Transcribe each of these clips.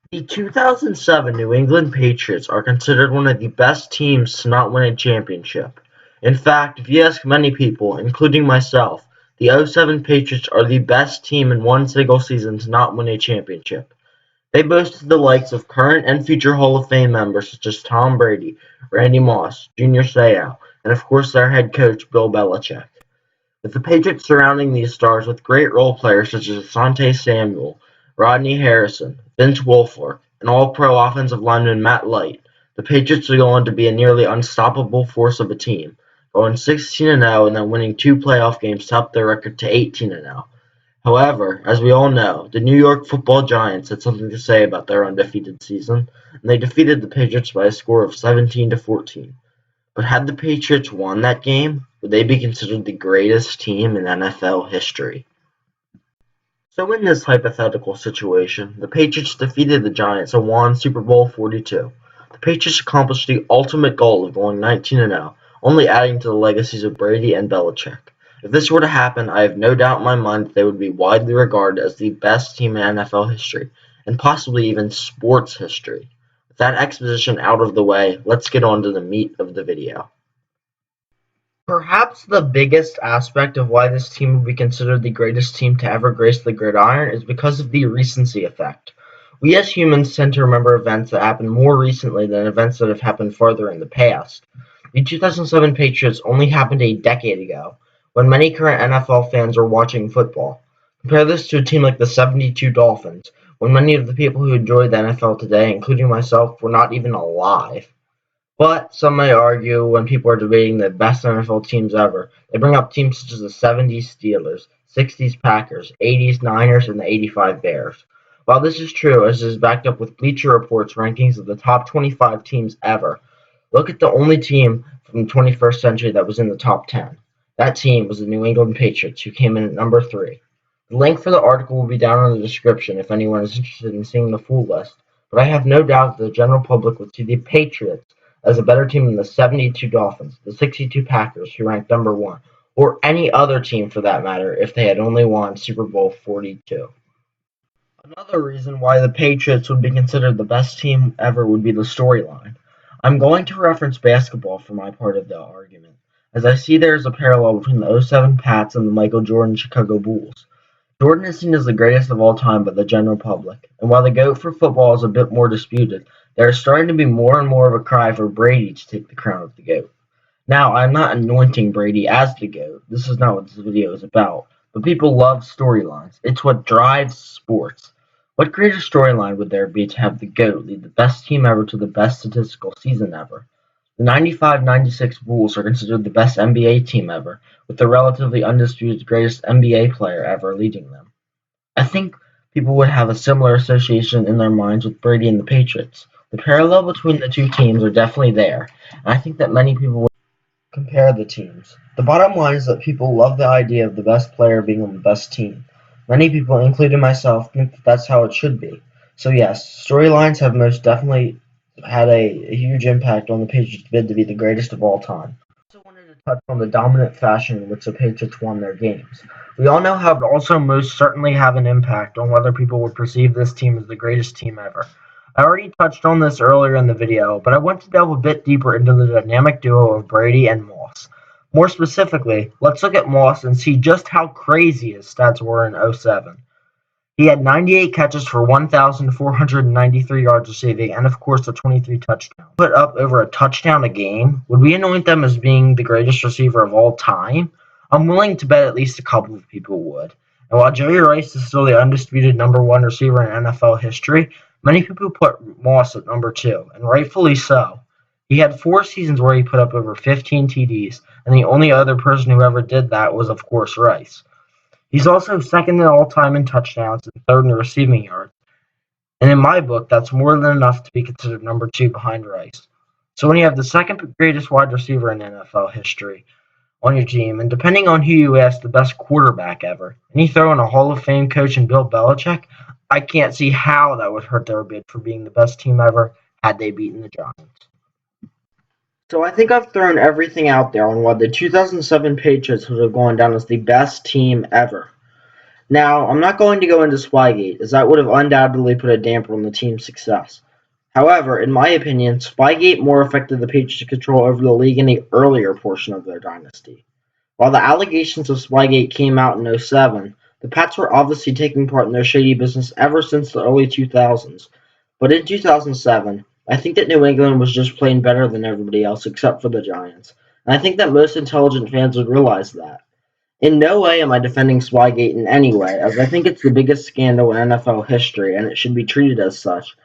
The 2007 New England Patriots are considered one of the best teams to not win a championship. In fact, if you ask many people, including myself, the '07 Patriots are the best team in one single season to not win a championship. They boasted the likes of current and future Hall of Fame members such as Tom Brady, Randy Moss, Junior Seau, and of course their head coach Bill Belichick. With the Patriots surrounding these stars with great role players such as Asante Samuel, Rodney Harrison, Vince Wilfork, and All-Pro offensive lineman Matt Light, the Patriots would go on to be a nearly unstoppable force of a team, going 16-0 and then winning two playoff games to up their record to 18-0. However, as we all know, the New York Football Giants had something to say about their undefeated season, and they defeated the Patriots by a score of 17-14. But had the Patriots won that game, would they be considered the greatest team in NFL history? So in this hypothetical situation, the Patriots defeated the Giants and won Super Bowl XLII. The Patriots accomplished the ultimate goal of going 19-0, only adding to the legacies of Brady and Belichick. If this were to happen, I have no doubt in my mind that they would be widely regarded as the best team in NFL history, and possibly even sports history. With that exposition out of the way, let's get on to the meat of the video. Perhaps the biggest aspect of why this team would be considered the greatest team to ever grace the gridiron is because of the recency effect. We as humans tend to remember events that happened more recently than events that have happened farther in the past. The 2007 Patriots only happened a decade ago, when many current NFL fans are watching football. Compare this to a team like the '72 Dolphins, when many of the people who enjoy the NFL today, including myself, were not even alive. But some may argue when people are debating the best NFL teams ever, they bring up teams such as the '70s Steelers, '60s Packers, '80s Niners, and the '85 Bears. While this is true, as it is backed up with Bleacher Report's rankings of the top 25 teams ever, look at the only team from the 21st century that was in the top 10. That team was the New England Patriots, who came in at number 3. The link for the article will be down in the description if anyone is interested in seeing the full list, but I have no doubt that the general public would see the Patriots as a better team than the '72 Dolphins, the '62 Packers, who ranked number 1, or any other team for that matter if they had only won Super Bowl XLII. Another reason why the Patriots would be considered the best team ever would be the storyline. I'm going to reference basketball for my part of the argument, as I see there is a parallel between the '07 Pats and the Michael Jordan Chicago Bulls. Jordan is seen as the greatest of all time by the general public, and while the GOAT for football is a bit more disputed, there is starting to be more and more of a cry for Brady to take the crown of the GOAT. Now, I'm not anointing Brady as the GOAT, this is not what this video is about, but people love storylines. It's what drives sports. What greater storyline would there be to have the GOAT lead the best team ever to the best statistical season ever? The '95-'96 Bulls are considered the best NBA team ever, with the relatively undisputed greatest NBA player ever leading them. I think people would have a similar association in their minds with Brady and the Patriots. The parallel between the two teams are definitely there, and I think that many people would compare the teams. The bottom line is that people love the idea of the best player being on the best team. Many people, including myself, think that that's how it should be. So yes, storylines have most definitely had a huge impact on the Patriots' bid to be the greatest of all time. I also wanted to touch on the dominant fashion in which the Patriots won their games. We all know how it would also most certainly have an impact on whether people would perceive this team as the greatest team ever. I already touched on this earlier in the video, but I want to delve a bit deeper into the dynamic duo of Brady and Moss. More specifically, let's look at Moss and see just how crazy his stats were in '07. He had 98 catches for 1,493 yards receiving, and of course the 23 touchdowns. Put up over a touchdown a game. Would we anoint them as being the greatest receiver of all time? I'm willing to bet at least a couple of people would. And while Jerry Rice is still the undisputed number 1 receiver in NFL history, many people put Moss at number 2, and rightfully so. He had 4 seasons where he put up over 15 TDs, and the only other person who ever did that was, of course, Rice. He's also second in all-time in touchdowns and third in receiving yards, and in my book, that's more than enough to be considered number 2 behind Rice. So when you have the second greatest wide receiver in NFL history on your team, and depending on who you ask, the best quarterback ever, and you throw in a Hall of Fame coach in Bill Belichick, I can't see how that would hurt their bid for being the best team ever had they beaten the Giants. So I think I've thrown everything out there on why the 2007 Patriots would have gone down as the best team ever. Now, I'm not going to go into Spygate, as that would have undoubtedly put a damper on the team's success. However, in my opinion, Spygate more affected the Patriots' control over the league in the earlier portion of their dynasty. While the allegations of Spygate came out in '07, the Pats were obviously taking part in their shady business ever since the early 2000s. But in 2007, I think that New England was just playing better than everybody else except for the Giants. And I think that most intelligent fans would realize that. In no way am I defending Spygate in any way, as I think it's the biggest scandal in NFL history and it should be treated as such.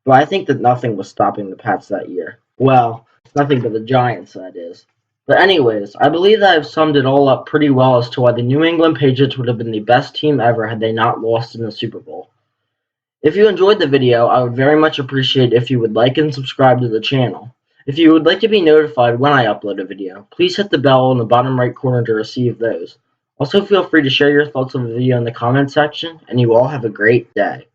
But I think that nothing was stopping the Pats that year. Well, nothing but the Giants, that is. But anyways, I believe that I've summed it all up pretty well as to why the New England Patriots would have been the best team ever had they not lost in the Super Bowl. If you enjoyed the video, I would very much appreciate if you would like and subscribe to the channel. If you would like to be notified when I upload a video, please hit the bell in the bottom right corner to receive those. Also, feel free to share your thoughts on the video in the comment section, and you all have a great day.